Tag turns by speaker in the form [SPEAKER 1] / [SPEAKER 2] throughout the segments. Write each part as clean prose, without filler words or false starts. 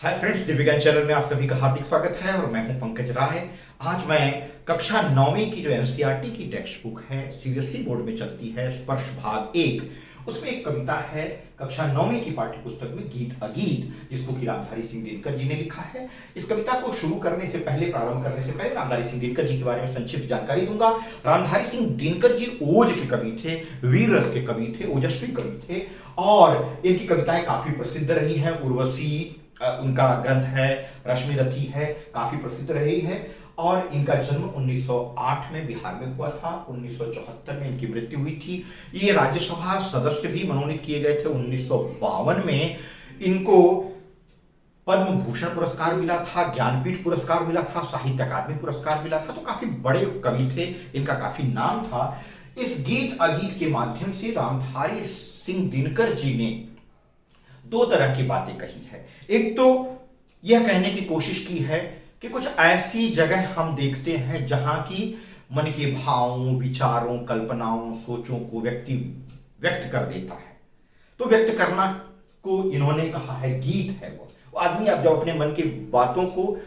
[SPEAKER 1] Hi friends, दिव्यज्ञान channel में आप सभी का हार्दिक स्वागत है और मैं हूं पंकज राय। आज मैं कक्षा 9वीं की जो एनसीईआरटी की टेक्स्ट बुक है, सीबीएसई बोर्ड में चलती है, स्पर्श भाग 1, उसमें एक कविता है कक्षा 9वीं की पाठ्य पुस्तक में गीत अगीत, जिसको कि रामधारी सिंह दिनकर जी ने लिखा है। इस कविता को शुरू करने से पहले, प्रारंभ करने से पहले रामधारी सिंह दिनकर जी के बारे में संक्षिप्त जानकारी दूंगा। रामधारी सिंह दिनकर जी ओज के कवि थे, वीर रस के कवि थे, ओजस्वी कवि थे और इनकी कविताएं काफी प्रसिद्ध रही हैं। उर्वशी उनका ग्रंथ है, रश्मि रथी है, काफी प्रसिद्ध रही है और इनका जन्म 1908 में बिहार में हुआ था। 1974 में इनकी मृत्यु हुई थी। ये राज्यसभा सदस्य भी मनोनीत किए गए थे। 1952 में इनको पद्म भूषण पुरस्कार मिला था, ज्ञानपीठ पुरस्कार मिला था, साहित्य अकादमी पुरस्कार मिला था। तो काफी बड़े कवि थे, इनका काफी नाम था। इस गीत अगीत के माध्यम से रामधारी सिंह दिनकर जी ने दो तरह की बातें कही है। एक तो यह कहने की कोशिश की है कि कुछ ऐसी जगह हम देखते हैं जहां की मन के भावों, विचारों, कल्पनाओं, सोचों को व्यक्ति व्यक्त कर देता है। तो व्यक्त करना को इन्होंने कहा है गीत है। वो आदमी अब जब अपने मन की बातों को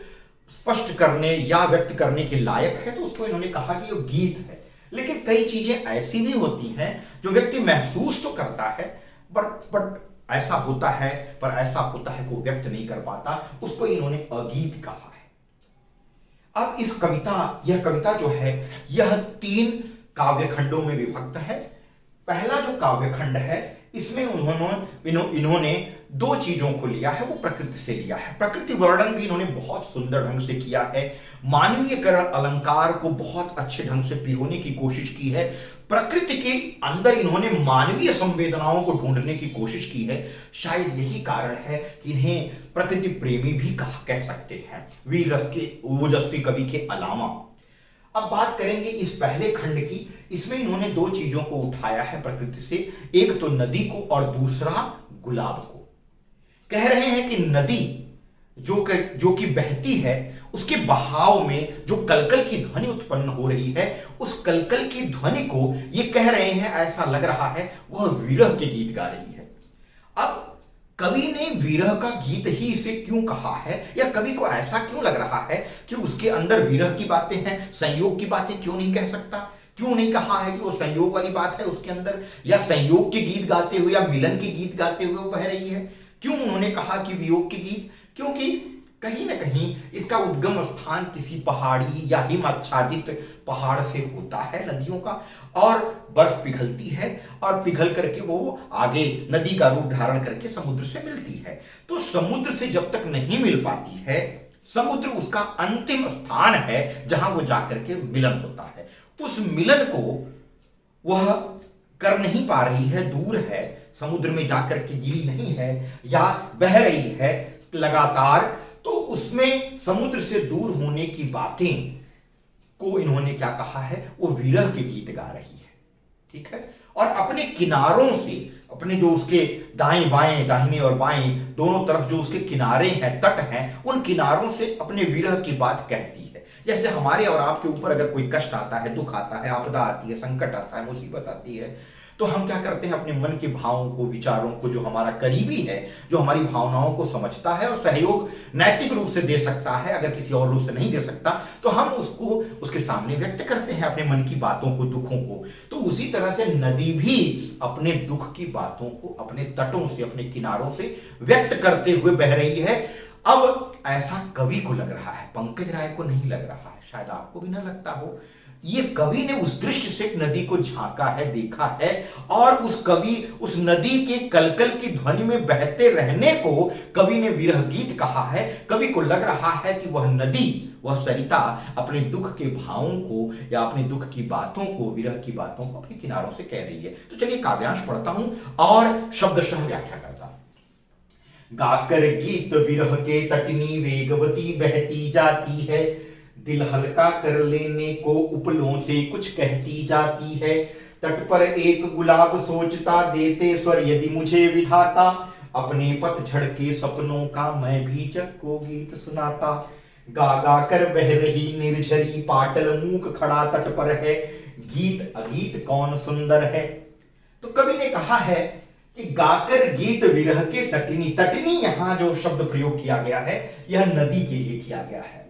[SPEAKER 1] स्पष्ट करने या व्यक्त करने के लायक है तो उसको इन्होंने कहा कि वो गीत है। लेकिन कई चीजें ऐसी भी होती हैं जो व्यक्ति महसूस तो करता है बट ऐसा होता है, पर ऐसा होता है को व्यक्त नहीं कर पाता, उसको इन्होंने अगीत कहा है। अब यह कविता जो है, यह 3 काव्यखंडों में विभक्त है। पहला जो काव्यखंड है, इसमें इन्होंने 2 चीजों को लिया है, वो प्रकृति से लिया है। प्रकृति वर्णन भी इन्होंने बहुत सुंदर ढंग से किया है। मानवीयकरण अलंकार को बहुत अच्छे ढंग से पिरोने की कोशिश की है। प्रकृति के अंदर इन्होंने मानवीय संवेदनाओं को ढूंढने की कोशिश की है। शायद यही कारण है कि इन्हें प्रकृति प्रेमी भी कह सकते हैं, वीर रस के ओजस्वी कवि के अलावा। अब बात करेंगे इस पहले खंड की। इसमें इन्होंने 2 चीजों को उठाया है प्रकृति से, एक तो नदी को और दूसरा गुलाब को। कह रहे हैं कि नदी जो कि बहती है, उसके बहाव में जो कलकल की ध्वनि उत्पन्न हो रही है, उस कलकल की ध्वनि को ये कह रहे हैं, ऐसा लग रहा है वह विरह के गीत गा रही है। अब कवि ने विरह का गीत ही इसे क्यों कहा है, या कवि को ऐसा क्यों लग रहा है कि उसके अंदर विरह की बातें हैं, संयोग की बातें क्यों नहीं कह सकता? क्यों नहीं कहा है कि वो संयोग वाली बात है उसके अंदर, या संयोग के गीत गाते हुए या मिलन के गीत गाते हुए वो बह रही है? क्यों उन्होंने कहा कि वियोग के गीत? क्योंकि कहीं ना कहीं इसका उद्गम स्थान किसी पहाड़ी या हिमाच्छादित पहाड़ से होता है नदियों का, और बर्फ पिघलती है और पिघल करके वो आगे नदी का रूप धारण करके समुद्र से मिलती है। तो समुद्र से जब तक नहीं मिल पाती है, समुद्र उसका अंतिम स्थान है जहां वो जाकर के मिलन होता है। उस मिलन को वह कर नहीं पा रही है, दूर है, समुद्र में जाकर के गिरी नहीं है या बह रही है लगातार। तो उसमें समुद्र से दूर होने की बातें को इन्होंने क्या कहा है, वो विरह के गीत गा रही है। ठीक है। और अपने किनारों से, अपने जो उसके दाएं बाएं, दाहिने और बाएं दोनों तरफ जो उसके किनारे हैं, तट हैं, उन किनारों से अपने विरह की बात कहती है। जैसे हमारे और आपके ऊपर अगर कोई कष्ट आता है, दुख आता है, आपदा आती है, संकट आता है, मुसीबत आती है, तो हम क्या करते हैं, अपने मन के भावों को, विचारों को, जो हमारा करीबी है, जो हमारी भावनाओं को समझता है और सहयोग नैतिक रूप से दे सकता है, अगर किसी और रूप से नहीं दे सकता, तो हम उसको उसके सामने व्यक्त करते हैं, अपने मन की बातों को, दुखों को। तो उसी तरह से नदी भी अपने दुख की बातों को अपने तटों से, अपने किनारों से व्यक्त करते हुए बह रही है। अब ऐसा कवि को लग रहा है, पंकज राय को नहीं लग रहा है, शायद आपको भी ना लगता हो। ये कवि ने उस दृष्टि से नदी को झांका है, देखा है, और उस नदी के कलकल की ध्वनि में बहते रहने को कवि ने विरह गीत कहा है। कवि को लग रहा है कि वह नदी, वह सरिता अपने दुख के भावों को या अपने दुख की बातों को, विरह की बातों को अपने किनारों से कह रही है। तो चलिए काव्यांश पढ़ता हूं और शब्दशः व्याख्या करता हूं। गाकर गीत विरह के तटनी वेगवती बहती जाती है, दिल हल्का कर लेने को उपलों से कुछ कहती जाती है। तट पर एक गुलाब सोचता, देते स्वर यदि मुझे विधाता, अपने पतझड़ के सपनों का मैं भी जग को गीत सुनाता। गा गा कर बह रही निर्झरी, पाटल मूक खड़ा तट पर है, गीत अगीत कौन सुंदर है। तो कवि ने कहा है कि गाकर गीत विरह के तटिनी। तटिनी यहां जो शब्द प्रयोग किया गया है यह नदी के लिए किया गया है,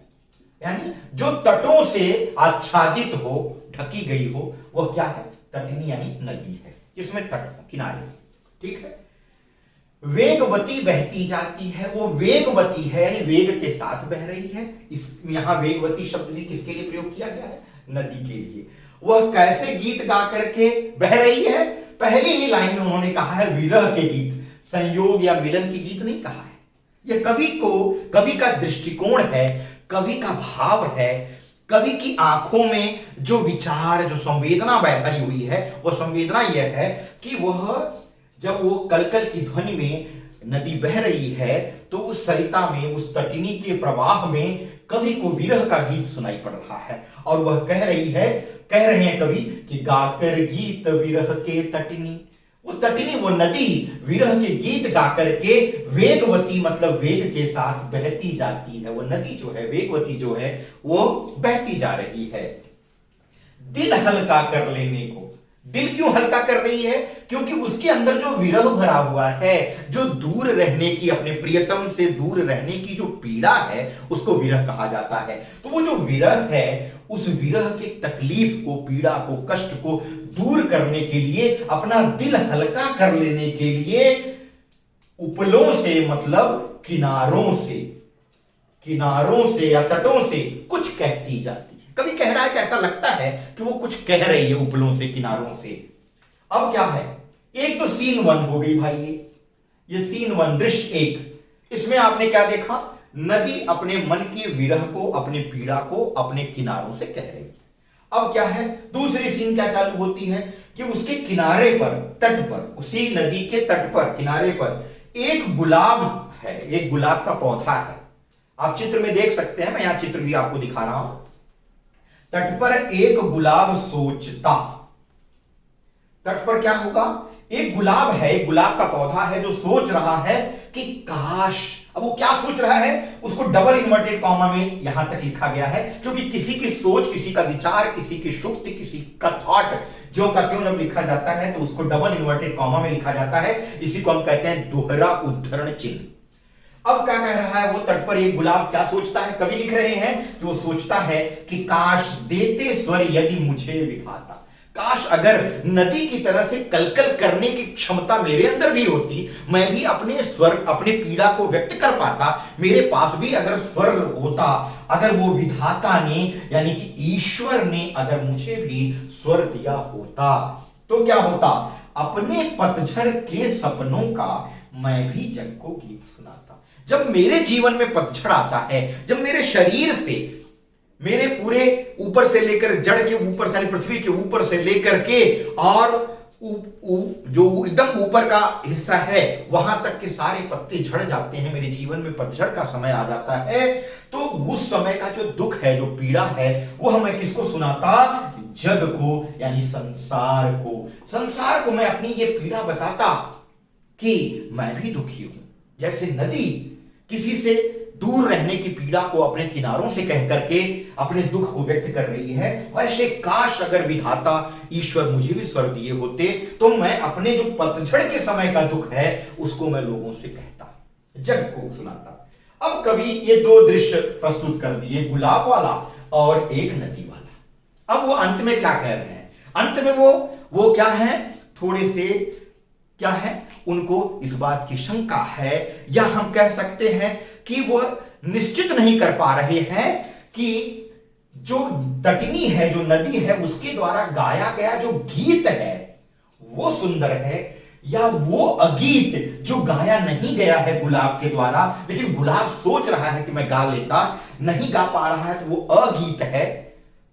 [SPEAKER 1] यानी जो तटों से आच्छादित हो, ढकी गई हो, वह क्या है? तटिनी यानी नदी है, इसमें तट किनारे। ठीक है। वेगवती बहती जाती है, वो वेगवती है यानी वेग के साथ बह रही है। इस यहां वेगवती शब्द भी किसके लिए प्रयोग किया गया है? नदी के लिए। वह कैसे गीत गा करके बह रही है? पहली ही लाइन में उन्होंने कहा है विरह के गीत, संयोग या मिलन के गीत नहीं कहा है। यह कवि का दृष्टिकोण है, कवि का भाव है, कवि की आंखों में जो विचार, जो संवेदना भरी हुई है, वह संवेदना यह है कि वह जब वो कलकल की ध्वनि में नदी बह रही है तो उस सरिता में, उस तटिनी के प्रवाह में कवि को विरह का गीत सुनाई पड़ रहा है। और वह कह रहे हैं कवि कि गाकर गीत विरह के तटिनी। वो तटिनी, वो नदी विरह के गीत गाकर के वेगवती मतलब वेग के साथ बहती जाती है। वो नदी जो है, वेगवती जो है, वो बहती जा रही है। दिल हल्का कर लेने को, दिल क्यों हल्का कर रही है? क्योंकि उसके अंदर जो विरह भरा हुआ है, जो दूर रहने की, अपने प्रियतम से दूर रहने की जो पीड़ा है, उसको विरह कहा जाता है। तो वो जो विरह है, उस विरह के तकलीफ को, पीड़ा को, कष्ट को दूर करने के लिए, अपना दिल हल्का कर लेने के लिए उपलों से मतलब किनारों से या तटों से कुछ कहती जाती है। कभी कह रहा है कि ऐसा लगता है कि वो कुछ कह रही है उपलों से, किनारों से। अब क्या है? एक तो सीन 1 हो गई भाई, ये सीन 1, दृश्य 1। इसमें आपने क्या देखा? नदी अपने मन की विरह को, अपनी पीड़ा को अपने किनारों से कह रही है। अब क्या है? दूसरी सीन क्या चालू होती है कि उसके किनारे पर, तट पर, उसी नदी के तट पर, किनारे पर एक गुलाब है, एक गुलाब का पौधा है। आप चित्र में देख सकते हैं, मैं यहां चित्र भी आपको दिखा रहा हूं। तट पर एक गुलाब सोचता। तट पर क्या होगा? एक गुलाब है, एक गुलाब का पौधा है जो सोच रहा है कि काश। अब वो क्या सोच रहा है? उसको डबल इन्वर्टेड कॉमा में यहां तक लिखा गया है, क्योंकि किसी की सोच, किसी का विचार, किसी की शुक्ति, किसी का थॉट जो का त्यों जब लिखा जाता है तो उसको डबल इन्वर्टेड कॉमा में लिखा जाता है। इसी को हम कहते हैं दोहरा उद्धरण चिन्ह। अब क्या कह रहा है? वो तट पर एक गुलाब क्या सोचता है? कवि लिख रहे हैं कि वो सोचता है कि काश देते स्वर यदि मुझे विधाता। काश अगर नदी की तरह से कलकल करने की क्षमता मेरे अंदर भी होती, मैं भी अपने स्वर, अपने पीड़ा को व्यक्त कर पाता, मेरे पास भी अगर स्वर होता, अगर वो विधाता ने यानी कि ईश्वर ने अगर मुझे भी स्वर दिया होता, तो क्या होता? अपने पतझड़ के सपनों का मैं भी जग को गीत सुनाता। जब मेरे जीवन में पतझड़ आता है, जब मेरे शरीर से, मेरे पूरे ऊपर से लेकर, जड़ के ऊपर से, पृथ्वी के ऊपर से लेकर के और जो एकदम ऊपर का हिस्सा है वहां तक के सारे पत्ते झड़ जाते हैं, मेरे जीवन में पतझड़ का समय आ जाता है, तो उस समय का जो दुख है, जो पीड़ा है, वो मैं किसको सुनाता? जग को, यानी संसार को। संसार को मैं अपनी ये पीड़ा बताता कि मैं भी दुखी हूं। जैसे नदी किसी से दूर रहने की पीड़ा को अपने किनारों से कह करके अपने दुख को व्यक्त कर रही है, वैसे काश अगर विधाता ईश्वर मुझे भी स्वर दिए होते तो मैं अपने जो पतझड़ के समय का दुख है उसको मैं लोगों से कहता, जग को सुनाता। अब कवि ये 2 दृश्य प्रस्तुत कर दिए, गुलाब वाला और एक नदी वाला। अब वो अंत में क्या कह रहे हैं? अंत में वो क्या है? थोड़े से क्या है, उनको इस बात की शंका है, या हम कह सकते हैं कि वो निश्चित नहीं कर पा रहे हैं कि जो तटिनी है, जो नदी है, उसके द्वारा गाया गया जो गीत है वो सुंदर है, या वो अगीत जो गाया नहीं गया है गुलाब के द्वारा, लेकिन गुलाब सोच रहा है कि मैं गा लेता, नहीं गा पा रहा है, तो वो अगीत है।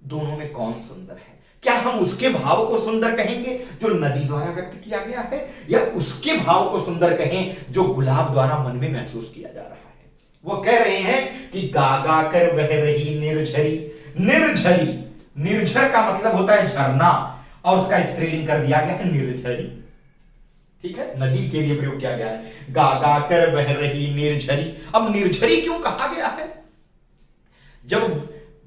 [SPEAKER 1] दोनों में कौन सुंदर है? क्या हम उसके भाव को सुंदर कहेंगे जो नदी द्वारा व्यक्त किया गया है, या उसके भाव को सुंदर कहें जो गुलाब द्वारा मन में महसूस किया जा रहा है? वो कह रहे हैं कि गा गा कर बह रही निर्झरी। निर्झरी, निर्झर का मतलब होता है झरना, और उसका स्त्रीलिंग कर दिया गया है निर्झरी। ठीक है, नदी के लिए प्रयोग किया गया है, गा गा कर बह रही निर्झरी। अब निर्झरी क्यों कहा गया है? जब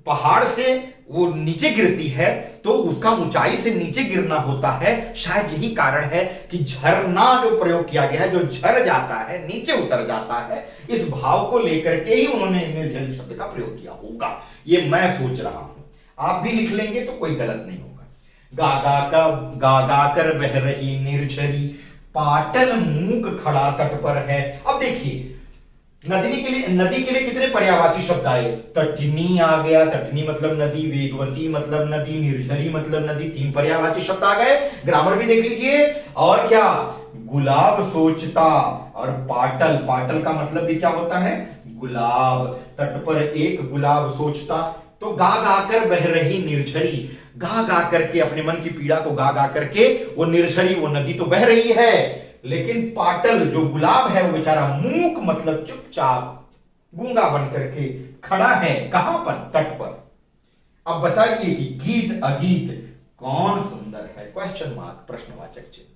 [SPEAKER 1] पहाड़ से वो नीचे गिरती है तो उसका ऊंचाई से नीचे गिरना होता है। शायद यही कारण है कि झरना जो प्रयोग किया गया है, जो झर जाता है, नीचे उतर जाता है, इस भाव को लेकर के ही उन्होंने निर्झरी शब्द का प्रयोग किया होगा। ये मैं सोच रहा हूं, आप भी लिख लेंगे तो कोई गलत नहीं होगा। गा गा कर बह रही निर्झरी, पाटल मूक खड़ा तट पर है। अब देखिए, नदी के लिए कितने पर्यायवाची शब्द आए? तटनी आ गया, तटनी मतलब नदी, वेगवती मतलब नदी, निर्झरी मतलब नदी, 3 पर्यायवाची शब्द आ गए। ग्रामर भी देख लीजिए। और क्या, गुलाब सोचता, और पाटल, पाटल का मतलब भी क्या होता है? गुलाब। तट पर एक गुलाब सोचता। तो गा गा कर बह रही निर्झरी, गा गा करके अपने मन की पीड़ा को गा गा करके वो निर्झरी, वो नदी तो बह रही है, लेकिन पाटल जो गुलाब है वो बेचारा मूक मतलब चुपचाप गूंगा बन करके खड़ा है। कहां पर? तट पर। अब बताइए कि गीत अगीत कौन सुंदर है? क्वेश्चन मार्क, प्रश्नवाचक चिन्ह।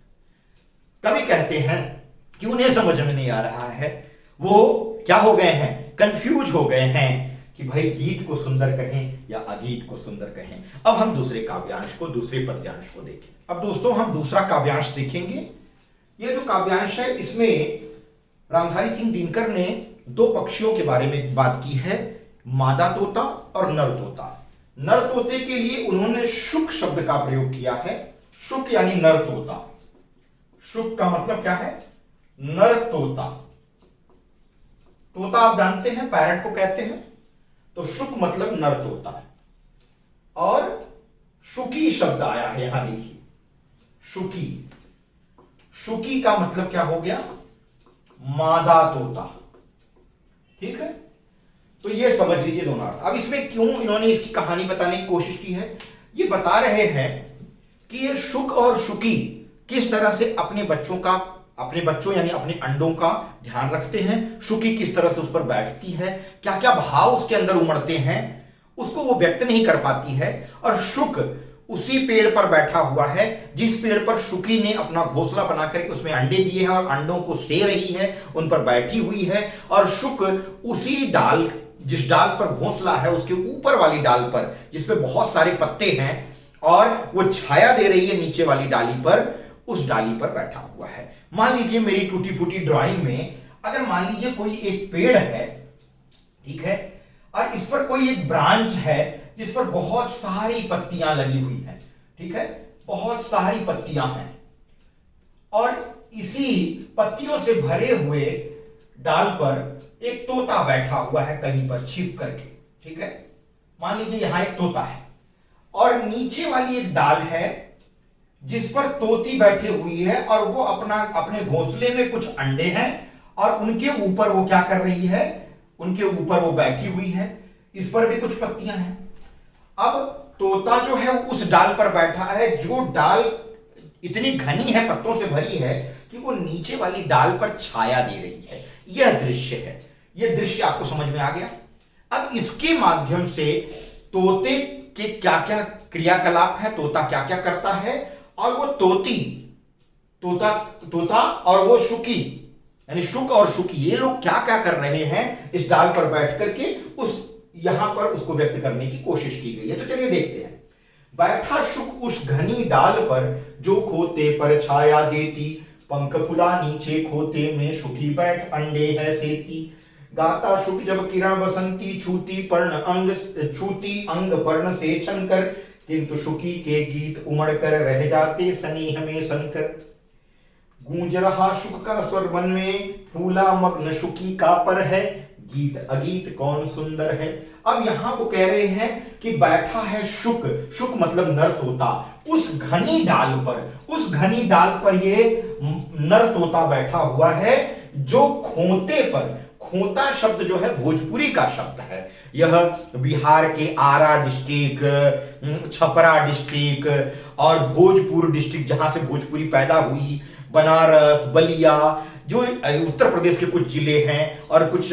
[SPEAKER 1] कवि कहते हैं कि उन्हें समझ में नहीं आ रहा है, वो क्या हो गए हैं? कंफ्यूज हो गए हैं कि भाई गीत को सुंदर कहें या अगीत को सुंदर कहें। अब हम दूसरे काव्यांश को, दूसरे पद्यांश को देखें। अब दोस्तों हम दूसरा काव्यांश देखेंगे। ये जो काव्यांश है, इसमें रामधारी सिंह दिनकर ने 2 पक्षियों के बारे में बात की है, मादा तोता और नर तोता। नर तोते के लिए उन्होंने शुक शब्द का प्रयोग किया है। शुक यानी नर तोता। शुक का मतलब क्या है? नर तोता। तोता आप जानते हैं, पैरट को कहते हैं, तो शुक मतलब नर तोता है। और शुकी शब्द आया है, यहां देखिए, शुकी। शुकी का मतलब क्या हो गया? मादा तोता। ठीक है, तो ये समझ लीजिए दोनों अर्थ। अब इसमें क्यों इन्होंने इसकी कहानी बताने की कोशिश की है? ये बता रहे हैं कि ये शुक और शुकी किस तरह से अपने बच्चों यानी अपने अंडों का ध्यान रखते हैं। शुकी किस तरह से उस पर बैठती है, क्या क्या भाव उसके अंदर उमड़ते हैं, उसको वो व्यक्त नहीं कर पाती है। और शुक उसी पेड़ पर बैठा हुआ है जिस पेड़ पर शुकी ने अपना घोंसला बनाकर उसमें अंडे दिए हैं और अंडों को से रही है, उन पर बैठी हुई है। और शुक उसी डाल, जिस डाल पर घोंसला है, उसके ऊपर वाली डाल पर, जिस पे बहुत सारे पत्ते हैं और वो छाया दे रही है नीचे वाली डाली पर, उस डाली पर बैठा हुआ है। मान लीजिए मेरी टूटी फूटी ड्राइंग में अगर मान लीजिए कोई एक पेड़ है, ठीक है, और इस पर कोई एक ब्रांच है जिस पर बहुत सारी पत्तियां लगी हुई हैं, ठीक है, बहुत सारी पत्तियां हैं, और इसी पत्तियों से भरे हुए डाल पर एक तोता बैठा हुआ है कहीं पर छिप करके। ठीक है, मान लीजिए यहां एक तोता है और नीचे वाली एक डाल है जिस पर तोती बैठी हुई है और वो अपने घोंसले में कुछ अंडे हैं और उनके ऊपर वो क्या कर रही है, उनके ऊपर वो बैठी हुई है, इस पर भी कुछ पत्तियां हैं। अब तोता जो है वो उस डाल पर बैठा है, जो डाल इतनी घनी है, पत्तों से भरी है कि वो नीचे वाली डाल पर छाया दे रही है। यह दृश्य है, यह दृश्य आपको समझ में आ गया। अब इसके माध्यम से तोते के क्या क्या क्रियाकलाप है, तोता क्या क्या करता है, और वो तोता और वो शुकी यानी शुक और शुकी, ये लोग क्या क्या कर रहे हैं इस डाल पर बैठ करके, उस यहां पर उसको व्यक्त करने की कोशिश की गई है। तो चलिए देखते हैं। बैठा शुक उस घनी डाल पर, जो खोते पर छाया देती, पंख फुला नीचे खोते में, शुकी बैठ अंडे है सेती। गाता शुक जब किरण बसंती, छूती अंग पर्ण से छनकर, किंतु शुकी के गीत उमड़ कर रह जाते स्नेह में सनकर। गूंज रहा शुक का स्वर मन में, फूला मग्न शुकी का पर है, गीत अगीत कौन सुंदर है। अब यहां वो कह रहे हैं कि बैठा है शुक, शुक मतलब नर तोता, उस घनी डाल पर ये नर तोता बैठा हुआ है, जो खोते पर, खोता शब्द जो है भोजपुरी का शब्द है। यह बिहार के आरा डिस्ट्रिक्ट, छपरा डिस्ट्रिक्ट और भोजपुर डिस्ट्रिक्ट, जहां से भोजपुरी पैदा हुई, बनारस, बलिया, जो उत्तर प्रदेश के कुछ जिले हैं और कुछ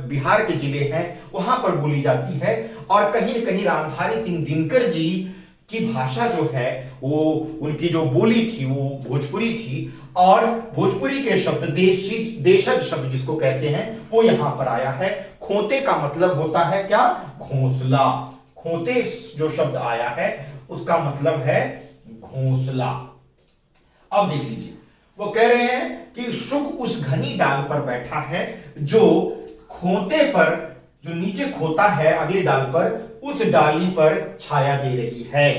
[SPEAKER 1] बिहार के जिले हैं, वहां पर बोली जाती है। और कहीं न कहीं रामधारी सिंह दिनकर जी की भाषा जो है, वो उनकी जो बोली थी वो भोजपुरी थी, और भोजपुरी के शब्द देशज शब्द जिसको कहते हैं वो यहां पर आया है। खोते का मतलब होता है क्या? घोंसला। खोते जो शब्द आया है उसका मतलब है घोंसला। अब देख लीजिए, वो कह रहे हैं कि शुक उस घनी डाल पर बैठा है जो खोते पर, जो नीचे खोता है अगली डाल पर, उस डाली पर छाया दे रही है।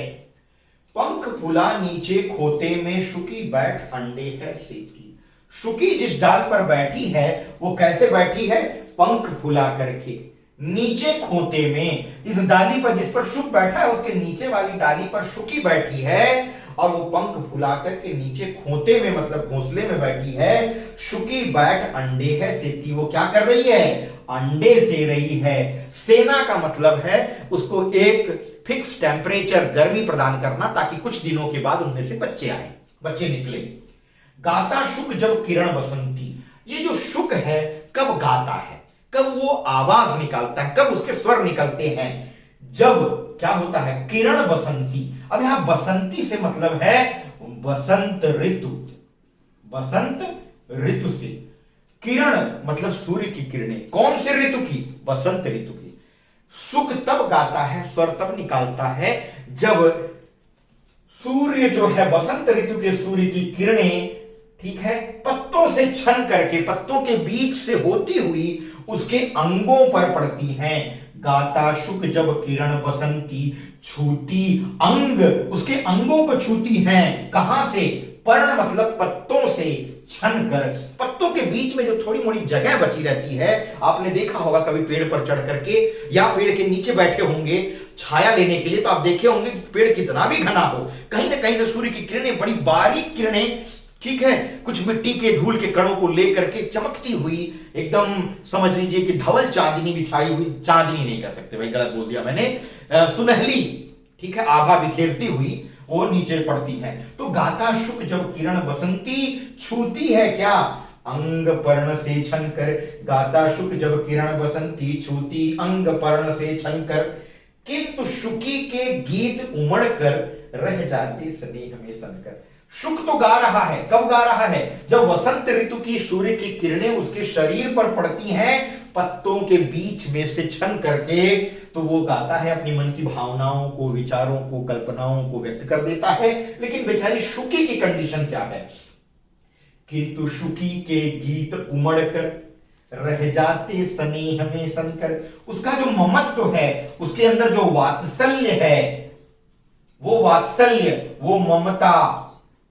[SPEAKER 1] पंख फुला नीचे खोते में, शुकी बैठ अंडे है सेती। शुकी जिस डाल पर बैठी है वो कैसे बैठी है? पंख फुला करके नीचे खोते में। इस डाली पर जिस पर शुक बैठा है उसके नीचे वाली डाली पर शुकी बैठी है और वो पंख फुला करके नीचे खोते में मतलब घोंसले में बैठी है। शुकी बैठ अंडे है सेती। वो क्या कर रही है? अंडे से रही है। सेना का मतलब है उसको एक फिक्स टेम्परेचर गर्मी प्रदान करना ताकि कुछ दिनों के बाद उनमें से बच्चे आए, बच्चे निकले। गाता शुक जब किरण बसंती। ये जो शुक है कब गाता है, कब वो आवाज निकालता है, कब उसके स्वर निकलते हैं? जब क्या होता है? किरण बसंती। अब यहां बसंती से मतलब है बसंत ऋतु, बसंत ऋतु से। किरण मतलब सूर्य की किरणें। कौन से ऋतु की? बसंत ऋतु की। शुक तब गाता है, स्वर तब निकालता है जब सूर्य जो है, बसंत ऋतु के सूर्य की किरणें, ठीक है, पत्तों से छन करके, पत्तों के बीच से होती हुई उसके अंगों पर पड़ती हैं। गाता शुक जब किरण बसंती, छूती अंग, उसके अंगों को छूती हैं। कहां से? पर्ण मतलब पत्तों से छन कर। पत्तों के बीच में जो थोड़ी मोड़ी जगह बची रहती है, आपने देखा होगा कभी पेड़ पर चढ़ करके या पेड़ के नीचे बैठे होंगे छाया लेने के लिए, तो आप देखे होंगे कि पेड़ कितना भी घना हो, कहीं ना कहीं से सूर्य की किरणें, बड़ी बारीक किरणें, ठीक है, कुछ मिट्टी के धूल के कणों को लेकर के चमकती हुई, एकदम समझ लीजिए कि धवल चांदनी बिछाई हुई, चांदनी नहीं कह सकते भाई, गलत बोल दिया मैंने, सुनहली, ठीक है, आभा बिखेरती हुई वो नीचे पड़ती है। तो गाता शुक जब किरण बसंती, छूती है क्या? अंग पर्ण से छन कर। गाता शुक जब किरण बसंती, छूती अंग पर्ण से छन कर। किंतु शुकी के गीत उमड़ कर, रह जाते स्नेह में सनकर। शुक तो गा रहा है, कब गा रहा है? जब वसंत ऋतु की सूर्य की किरणें उसके शरीर पर पड़ती हैं, पत्तों के बीच में से छन करके, तो वो गाता है, अपनी मन की भावनाओं को, विचारों को, कल्पनाओं को व्यक्त कर देता है। लेकिन बेचारी शुकी की कंडीशन क्या है? किंतु शुकी के गीत उमड़ कर, रह जाते स्नेह में सनकर। उसका जो ममत्व है, उसके अंदर जो वात्सल्य है, वो वात्सल्य, वो ममता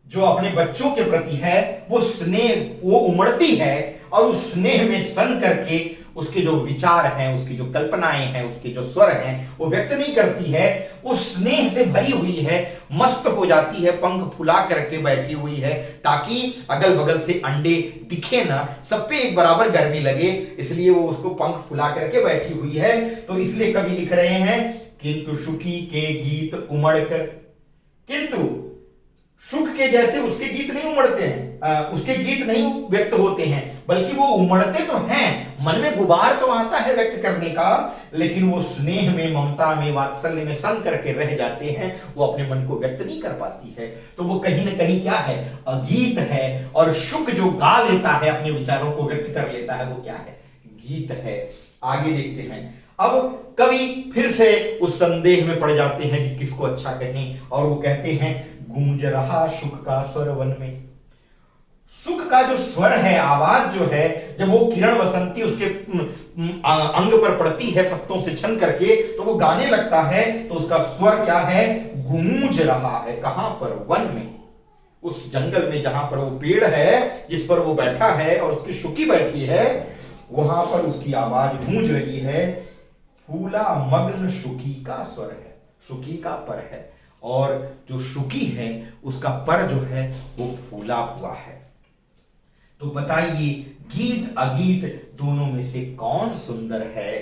[SPEAKER 1] जो अपने बच्चों के प्रति है, वो स्नेह, वो उमड़ती है और उस स्नेह में सन करके उसके जो विचार हैं, उसकी जो कल्पनाएं हैं, उसके जो स्वर हैं, वो व्यक्त नहीं करती है। वो स्नेह से भरी हुई है, मस्त हो जाती है, पंख फुला करके बैठी हुई है ताकि अगल बगल से अंडे दिखे ना, सब पे एक बराबर गर्मी लगे, इसलिए वो उसको पंख फुला करके बैठी हुई है। तो इसलिए कवि लिख रहे हैं, किंतु शुकी के गीत उमड़ कर। किंतु शुक के जैसे उसके गीत नहीं उमड़ते हैं, उसके गीत नहीं व्यक्त होते हैं, बल्कि वो उमड़ते तो हैं, मन में गुबार तो आता है व्यक्त करने का, लेकिन वो स्नेह में, ममता में, वात्सल्य में सन करके रह जाते हैं, वो अपने मन को व्यक्त नहीं कर पाती है। तो वो कहीं ना कहीं क्या है? अगीत है। और शुक जो गा लेता है, अपने विचारों को व्यक्त कर लेता है, वो क्या है? गीत है। आगे देखते हैं। अब कवि फिर से उस संदेह में पड़ जाते हैं कि किसको अच्छा कहें, और वो कहते हैं, गूंज रहा शुक का स्वर वन में। सुख का जो स्वर है, आवाज जो है, जब वो किरण बसंती उसके अंग पर पड़ती है पत्तों से छन करके, तो वो गाने लगता है, तो उसका स्वर क्या है? गूंज रहा है। कहां पर? वन में, उस जंगल में जहां पर वो पेड़ है जिस पर वो बैठा है और उसकी शुकी बैठी है, वहां पर उसकी आवाज गूंज रही है। फूला मग्न शुकी का स्वर है, शुकी का पर है, और जो शुकी है उसका पर जो है वो फूला हुआ है। तो बताइए, गीत अगीत दोनों में से कौन सुंदर है?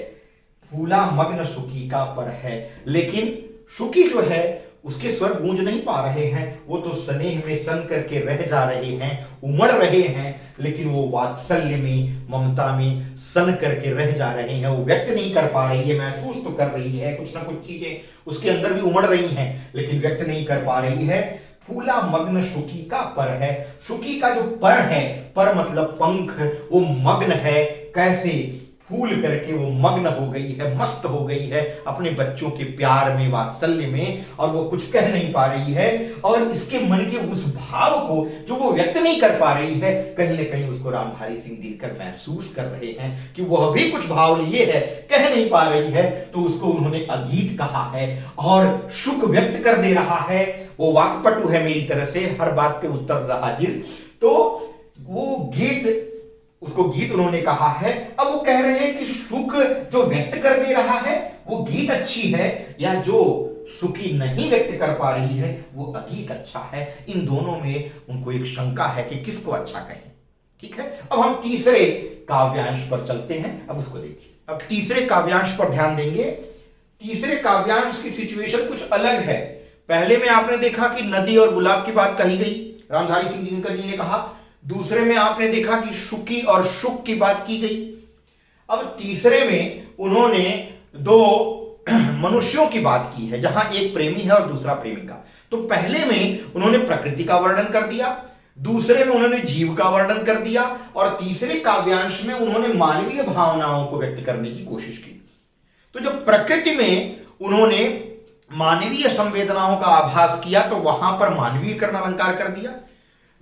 [SPEAKER 1] फूला मग्न शुकी का पर है, लेकिन शुकी जो है उसके स्वर गूंज नहीं पा रहे हैं, वो तो स्नेह में सन करके रह जा रहे हैं, उमड़ रहे हैं, लेकिन वो वात्सल्य में, ममता में सन करके रह जा रहे हैं, वो व्यक्त नहीं कर पा रही है। महसूस तो कर रही है, कुछ ना कुछ चीजें उसके अंदर भी उमड़ रही हैं, लेकिन व्यक्त नहीं कर पा रही है। फूला मग्न शुकी का पर है। शुकी का जो पर है, पर मतलब पंख, वो मग्न है। कैसे? फूल करके वो मग्न हो गई है, मस्त हो गई है अपने बच्चों के प्यार में, वात्सल्य में, और वो कुछ कह नहीं पा रही है। और इसके मन के उस भाव को जो वो व्यक्त नहीं कर पा रही है, कहीं ना कहीं उसको रामधारी सिंह दिनकर महसूस कर रहे हैं कि वह भी कुछ भाव लिए है, कह नहीं पा रही है, तो उसको उन्होंने अगीत कहा है और शुक व्यक्त कर दे रहा है। वो वाक्पटु है मेरी तरह से, हर बात पे उत्तर हाजिर। तो वो गीत, उसको गीत उन्होंने कहा है। अब वो कह रहे हैं कि सुख जो व्यक्त कर दे रहा है वो गीत अच्छी है, या जो सुखी नहीं व्यक्त कर पा रही है वो अगीत अच्छा है। इन दोनों में उनको एक शंका है कि किसको अच्छा कहें। ठीक है, अब हम तीसरे काव्यांश पर चलते हैं। अब उसको देखिए, अब तीसरे काव्यांश पर ध्यान देंगे। तीसरे काव्यांश की सिचुएशन कुछ अलग है। पहले में आपने देखा कि नदी और गुलाब की बात कही गई, रामधारी सिंह दिनकर जी ने कहा। दूसरे में आपने देखा कि सुखी और सुख की बात की गई। अब तीसरे में उन्होंने दो मनुष्यों की बात की है, जहां एक प्रेमी है और दूसरा प्रेमिका। तो पहले में उन्होंने प्रकृति का वर्णन कर दिया, दूसरे में उन्होंने जीव का वर्णन कर दिया, और तीसरे काव्यांश में उन्होंने मानवीय भावनाओं को व्यक्त करने की कोशिश की। तो जब प्रकृति में उन्होंने मानवीय संवेदनाओं का आभास किया तो वहां पर मानवीयकरण अलंकार कर दिया।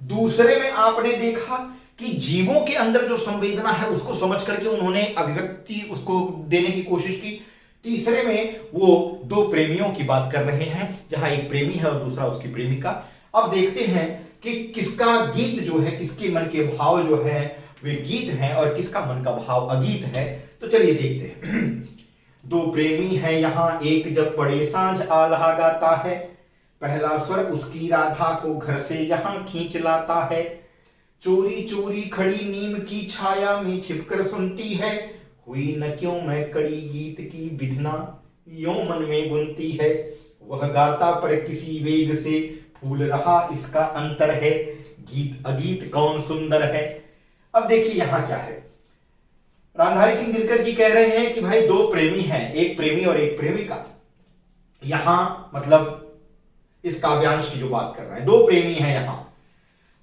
[SPEAKER 1] दूसरे में आपने देखा कि जीवों के अंदर जो संवेदना है उसको समझ करके उन्होंने अभिव्यक्ति उसको देने की कोशिश की। तीसरे में वो दो प्रेमियों की बात कर रहे हैं, जहां एक प्रेमी है और दूसरा उसकी प्रेमिका। अब देखते हैं कि किसका गीत जो है, किसके मन के भाव जो है वे गीत हैं और किसका मन का भाव अगीत है। तो चलिए देखते हैं। दो प्रेमी हैं यहां, एक जब बड़े सांझ आल्हा गाता है, पहला स्वर उसकी राधा को घर से यहां खींच लाता है। चोरी चोरी खड़ी नीम की छाया में छिपकर सुनती है, हुई न क्यों मैं कड़ी गीत की विधना यों मन में बुनती है। वह गाता पर किसी वेग से फूल रहा इसका अंतर है, गीत अगीत कौन सुंदर है। अब देखिए यहां क्या है, रामधारी सिंह दिनकर जी कह रहे हैं कि भाई दो प्रेमी हैं, एक प्रेमी और एक प्रेमिका। यहां मतलब इस काव्यांश की जो बात कर रहे हैं, दो प्रेमी हैं यहां,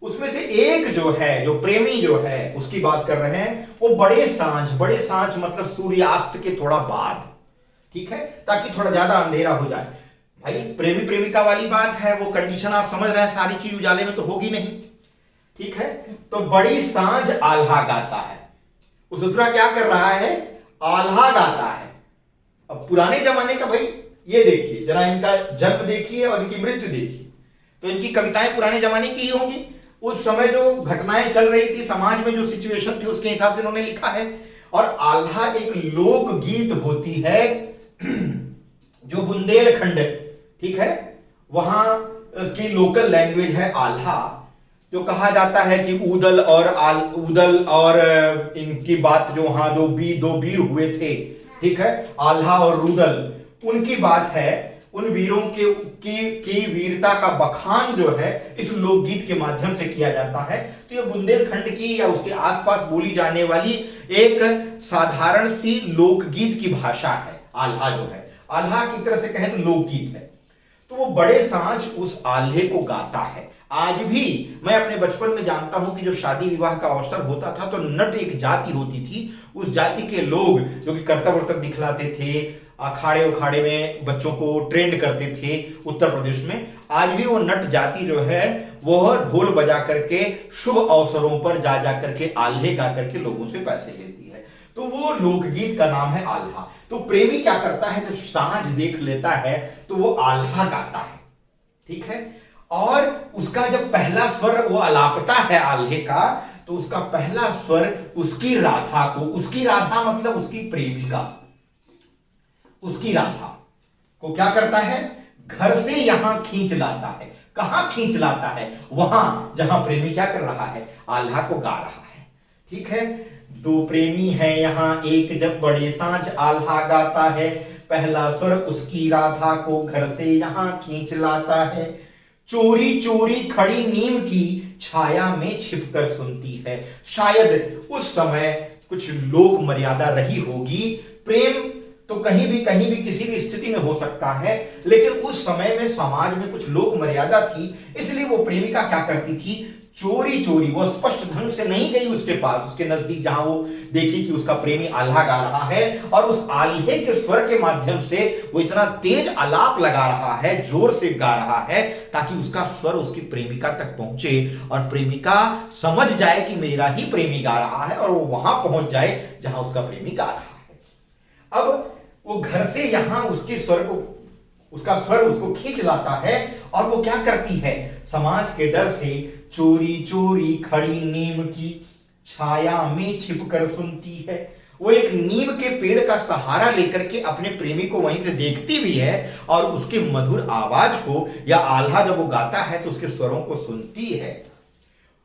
[SPEAKER 1] उसमें से एक जो है, जो प्रेमी जो है उसकी बात कर रहे हैं, वो बड़े सांझ मतलब सूर्यास्त के थोड़ा बाद, ठीक है, ताकि थोड़ा ज्यादा अंधेरा हो जाए। भाई प्रेमी प्रेमिका वाली बात है, वो कंडीशन आप समझ रहे हैं, सारी चीज उजाले में तो होगी नहीं, ठीक है। तो बड़ी सांझ आल्हा गाता है, उस दूसरा क्या कर रहा है, आल्हा गाता है। अब पुराने जमाने का भाई ये देखिए जरा, इनका जन्म देखिए और इनकी मृत्यु देखिए, तो इनकी कविताएं पुराने जमाने की ही होंगी। उस समय जो घटनाएं चल रही थी समाज में, जो सिचुएशन थी उसके हिसाब से इन्होंने लिखा है। और आल्हा एक लोक गीत होती है जो बुंदेलखंड, ठीक है, वहां की लोकल लैंग्वेज है आल्हा, जो कहा जाता है कि उदल और इनकी बात जो वहां दो वीर हुए थे, ठीक है, आल्हा और रुदल, उनकी बात है। उन वीरों की वीरता का बखान जो है इस लोकगीत के माध्यम से किया जाता है। तो ये बुंदेलखंड की या उसके आसपास बोली जाने वाली एक साधारण सी लोकगीत की भाषा है आल्हा जो है, आल्हा की तरह से कहें तो लोकगीत है। तो वो बड़े सांझ उस आल्हे को गाता है। आज भी मैं अपने बचपन में जानता हूं कि जब शादी विवाह का अवसर होता था तो नट एक जाति होती थी, उस जाति के लोग जो कि करतब वर्तब दिखलाते थे, अखाड़े उखाड़े में बच्चों को ट्रेंड करते थे उत्तर प्रदेश में। आज भी वो नट जाति जो है वो ढोल बजा करके शुभ अवसरों पर जा जा करके आल्हे गा करके लोगों से पैसे लेती है। तो वो लोकगीत का नाम है आल्हा। तो प्रेमी क्या करता है, जब सांझ देख लेता है तो वो आल्हा गाता है, ठीक है, और उसका जब पहला स्वर वो अलापता है आल्हे का, तो उसका पहला स्वर उसकी राधा को, उसकी राधा मतलब उसकी प्रेमिका, उसकी राधा को क्या करता है, घर से यहां खींच लाता है। कहां खींच लाता है, वहां जहां प्रेमी क्या कर रहा है, आल्हा को गा रहा है, ठीक है। दो प्रेमी हैं यहां, एक जब बड़े सांझ आल्हा गाता है, पहला स्वर उसकी राधा को घर से यहां खींच लाता है। चोरी चोरी खड़ी नीम की छाया में छिपकर सुनती है। शायद उस समय कुछ लोक मर्यादा रही होगी, प्रेम तो कहीं भी किसी भी स्थिति में हो सकता है, लेकिन उस समय में समाज में कुछ लोक मर्यादा थी, इसलिए वो प्रेमिका क्या करती थी, चोरी चोरी, वो स्पष्ट ढंग से नहीं गई उसके पास, उसके नजदीक, जहां वो देखी कि उसका प्रेमी आल्हा गा रहा है और उस आल्हे के स्वर के माध्यम से वो इतना तेज आलाप लगा रहा है, जोर से गा रहा है, ताकि उसका स्वर उसकी प्रेमिका तक पहुंचे और प्रेमिका समझ जाए कि मेरा ही प्रेमी गा रहा है और वो वहां पहुंच जाए जहां उसका प्रेमी गा रहा है। अब वो घर से यहां उसके स्वर को, उसका स्वर उसको खींच लाता है और वो क्या करती है, समाज के डर से चोरी चोरी खड़ी नीम की छाया में छिपकर सुनती है। वो एक नीम के पेड़ का सहारा लेकर के अपने प्रेमी को वहीं से देखती भी है और उसके मधुर आवाज को या आल्हा जब वो गाता है तो उसके स्वरों को सुनती है।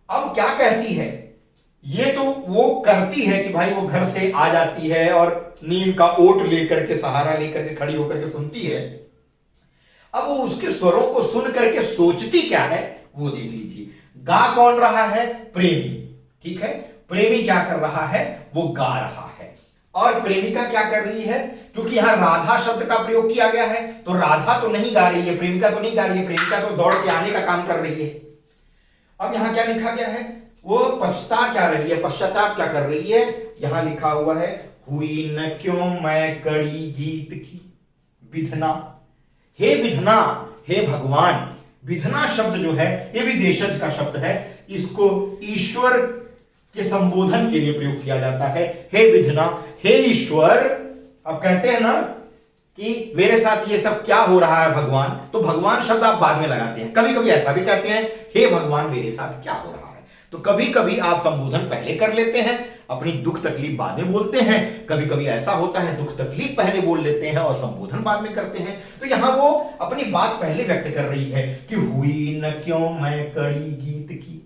[SPEAKER 1] अब क्या कहती है, ये तो वो करती है कि भाई वो घर से आ जाती है और नीम का ओट लेकर के, सहारा लेकर के खड़ी होकर के सुनती है। अब वो उसके स्वरों को सुन करके सोचती क्या है वो देख लीजिए। गा कौन रहा है, प्रेमी, ठीक है, प्रेमी क्या कर रहा है, वो गा रहा है। और प्रेमिका क्या कर रही है, क्योंकि यहां राधा शब्द का प्रयोग किया गया है तो राधा तो नहीं गा रही है, प्रेमिका तो नहीं गा रही है, प्रेमिका तो दौड़ के आने का काम कर रही है। अब यहां क्या लिखा गया है, वो पछता क्या रही है, पश्चाताप क्या कर रही है, यहां लिखा हुआ है हुई न क्यों मैं कड़ी गीत की विधना। हे विधना, हे भगवान, विधना शब्द जो है ये भी देशज का शब्द है, इसको ईश्वर के संबोधन के लिए प्रयोग किया जाता है। हे विधना, हे ईश्वर। अब कहते हैं ना कि मेरे साथ ये सब क्या हो रहा है भगवान, तो भगवान शब्द आप बाद में लगाते हैं, कभी कभी ऐसा भी कहते हैं हे भगवान मेरे साथ क्या हो रहा है। तो कभी कभी आप संबोधन पहले कर लेते हैं, अपनी दुख तकलीफ बाद में बोलते हैं, कभी कभी ऐसा होता है दुख तकलीफ पहले बोल लेते हैं और संबोधन बाद में करते हैं। तो यहां वो अपनी बात पहले व्यक्त कर रही है कि हुई न क्यों मैं कड़ी गीत की,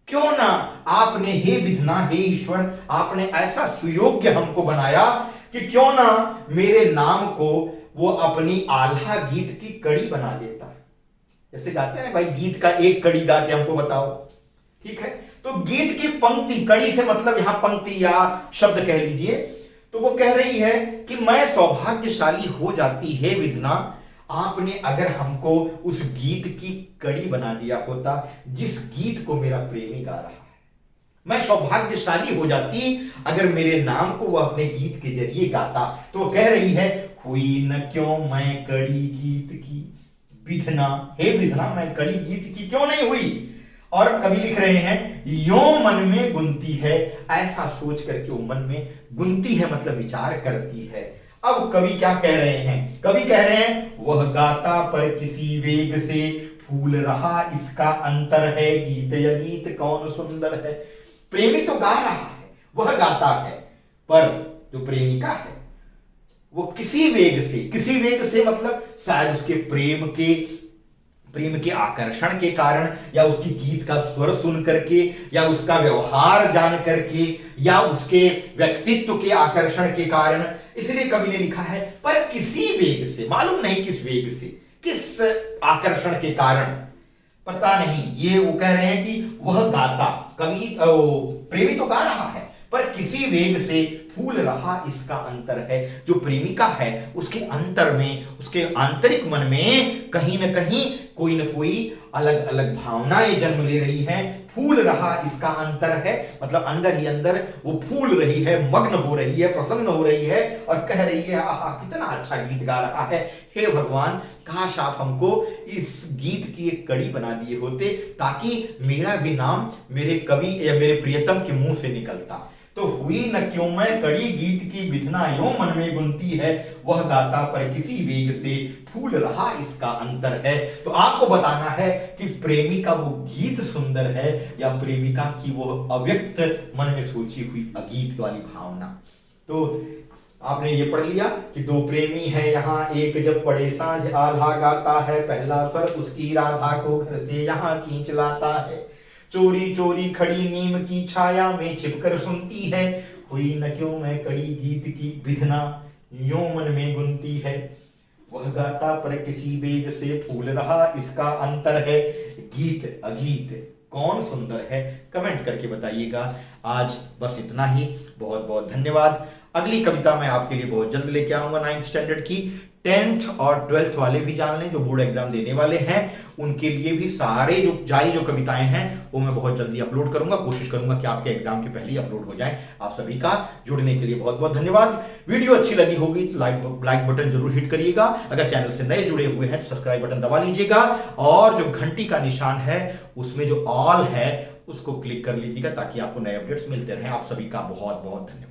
[SPEAKER 1] क्यों ना आपने, हे विधना, हे ईश्वर, आपने ऐसा सुयोग्य हमको बनाया कि क्यों ना मेरे नाम को वो अपनी आल्हा गीत की कड़ी बना देता। जैसे गाते हैं ना भाई, गीत का एक कड़ी गा के हमको बताओ, ठीक है। तो गीत की पंक्ति, कड़ी से मतलब यहां पंक्ति या शब्द कह लीजिए, तो वो कह रही है कि मैं सौभाग्यशाली हो जाती है विधना, आपने अगर हमको उस गीत की कड़ी बना दिया होता जिस गीत को मेरा प्रेमी गा रहा है। मैं सौभाग्यशाली हो जाती अगर मेरे नाम को वो अपने गीत के जरिए गाता। तो वो कह रही है हुई न क्यों मैं कड़ी गीत की विधना, हे विधना मैं कड़ी गीत की क्यों नहीं हुई। और कवि लिख रहे हैं यो मन में गुनती है, ऐसा सोच करके वो मन में गुनती है, मतलब विचार करती है। अब कवि क्या कह रहे हैं, कवि कह रहे हैं वह गाता पर किसी वेग से फूल रहा इसका अंतर है, गीत या गीत कौन सुंदर है। प्रेमी तो गा रहा है, वह गाता है, पर जो प्रेमिका है वो किसी वेग से मतलब शायद उसके प्रेम के आकर्षण के कारण, या उसकी गीत का स्वर सुन करके, या उसका व्यवहार जान करके, या उसके व्यक्तित्व के आकर्षण के कारण, इसलिए कवि ने लिखा है पर किसी वेग से, मालूम नहीं किस वेग से, किस आकर्षण के कारण, पता नहीं। ये वो कह रहे हैं कि वह गाता, कवि प्रेमी तो गा रहा है पर किसी वेग से फूल रहा इसका अंतर है। जो प्रेमिका है उसके अंतर में, उसके आंतरिक मन में कहीं ना कहीं कोई ना कोई अलग अलग भावनाएं जन्म ले रही हैं। फूल रहा इसका अंतर है, मतलब अंदर ही अंदर वो फूल रही है, मग्न हो रही है, प्रसन्न हो रही है और कह रही है आहा कितना अच्छा गीत गा रहा है। हे भगवान, काश आप हमको इस गीत की एक कड़ी बना दिए होते ताकि मेरा भी नाम मेरे कवि या मेरे प्रियतम के मुंह से निकलता। तो हुई न क्यों मैं कड़ी गीत की विधना यो मन में गुनती है, वह गाता पर किसी वेग से फूल रहा इसका अंतर है। तो आपको बताना है कि प्रेमी का वो गीत सुंदर है या प्रेमिका की वो अव्यक्त मन में सोची हुई अगीत वाली भावना। तो आपने ये पढ़ लिया कि दो प्रेमी है यहाँ, एक जब पड़े साँझ आल्हा गाता है, पहला स्वर उसकी राधा को घर से यहाँ खींच लाता है। चोरी चोरी खड़ी नीम की छाया में छिपकर सुनती है, हुई न क्यों मैं कड़ी गीत की विधना यो मन में गुनती है। वह गाता पर किसी वेग से फूल रहा इसका अंतर है, गीत अगीत कौन सुंदर है। कमेंट करके बताइएगा। आज बस इतना ही, बहुत बहुत धन्यवाद। अगली कविता मैं आपके लिए बहुत जल्द लेके आऊंगा 9th स्टैंडर्ड की। 10th और 12th वाले भी जान लें जो बोर्ड एग्जाम देने वाले हैं, उनके लिए भी सारे जो कविताएं हैं वो मैं बहुत जल्दी अपलोड करूंगा। कोशिश करूंगा कि आपके एग्जाम के पहले ही अपलोड हो जाए। आप सभी का जुड़ने के लिए बहुत बहुत धन्यवाद। वीडियो अच्छी लगी होगी तो लाइक बटन जरूर हिट करिएगा। अगर चैनल से नए जुड़े हुए हैं तो सब्सक्राइब बटन दबा लीजिएगा और जो घंटी का निशान है उसमें जो ऑल है उसको क्लिक कर लीजिएगा ताकि आपको नए अपडेट्स मिलते रहें। आप सभी का बहुत बहुत धन्यवाद।